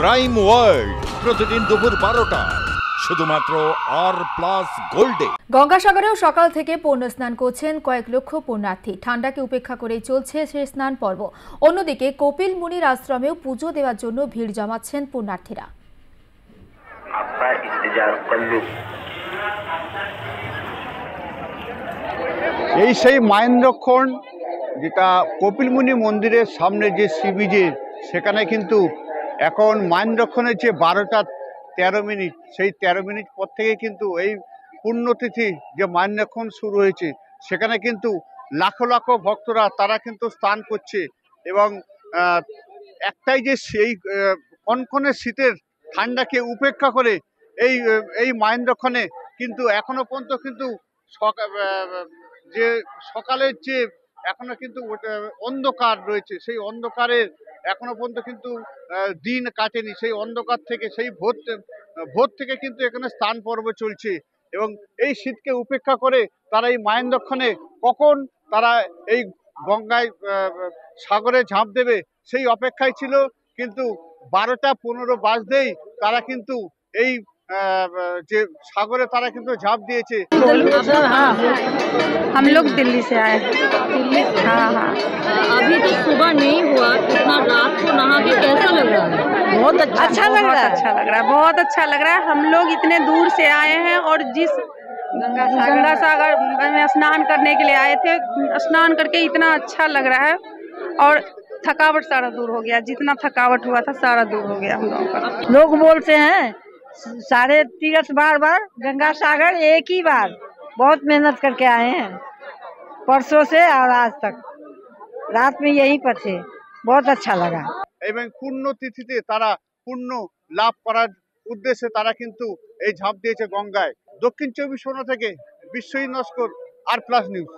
Crime world প্রতিদিন দুপুর 12টায় শুধুমাত্র আর+ গোল্ডে। গঙ্গাসাগরেও সকাল থেকে পূর্ণ স্নান করছেন কয়েক লক্ষ পুণ্যার্থী। ঠান্ডাকে উপেক্ষা করেই চলছে সে স্নান পর্ব। অন্যদিকে কপিল মুনির আশ্রমেও পুজো দেওয়ার জন্য ভিড় জমাচ্ছেন পুণ্যার্থীরা। এই সেই মাহেন্দ্রক্ষণ, যেটা কপিল মুনি মন্দিরের সামনে যে সি বিচে, সেখানে কিন্তু এখন মাহেন্দ্রক্ষণের যে 12টা 13 মিনিট, সেই 13 মিনিট পর থেকে কিন্তু এই পুণ্যতিথি যে মাহেন্দ্রক্ষণ শুরু হয়েছে, সেখানে কিন্তু লাখো লাখো ভক্তরা তারা কিন্তু স্নান করছে। এবং একটাই যে সেই কনকনে শীতের ঠান্ডাকে উপেক্ষা করে এই মাহেন্দ্রক্ষণে কিন্তু এখনো পর্যন্ত কিন্তু যে সকালের যে এখনো কিন্তু অন্ধকার রয়েছে, সেই অন্ধকারের এখনো পর্যন্ত কিন্তু দিন কাটেনি। সেই অন্ধকার থেকে সেই ভোর থেকে কিন্তু এখানে স্নান পর্ব চলছে। এবং এই শীতকে উপেক্ষা করে তারা এই মাহেন্দ্রক্ষণে কখন তারা এই গঙ্গায় সাগরে ঝাঁপ দেবে সেই অপেক্ষায় ছিল। কিন্তু 12টা 15 বাজতেই তারা কিন্তু এই যে সাগরে তারা কিন্তু ঝাঁপ দিয়েছে। हाँ, हम लोग दिल्ली से आए हैं। हाँ हाँ। अभी तो सुबह नहीं हुआ, इतना रात को नहा के कैसा लग रहा है? बहुत अच्छा लग रहा है। अच्छा लग रहा है, बहुत अच्छा लग रहा है। हम लोग इतने दूर से आए हैं और जिस गंगा सागर में स्नान करने के लिए आए थे, स्नान करके इतना अच्छा लग रहा है और थकावट सारा दूर हो गया। जितना थकावट हुआ था सारा दूर हो गया हम लोगों का। लोग बोलते हैं सारे तीर्थ बार गंगा सागर एक ही बार। बहुत मेहनत करके आए हैं, परसों से और आज तक रात में यहीं पर थे। बहुत अच्छा लगा। এবং পূর্ণ তিথিতে তারা পূর্ণ লাভ করার উদ্দেশ্যে তারা কিন্তু এই ঝাঁপ দিয়েছে গঙ্গায়। দক্ষিণ 24 পরগনা থেকে বিশ্বজিৎ নস্কর, আর+ নিউজ।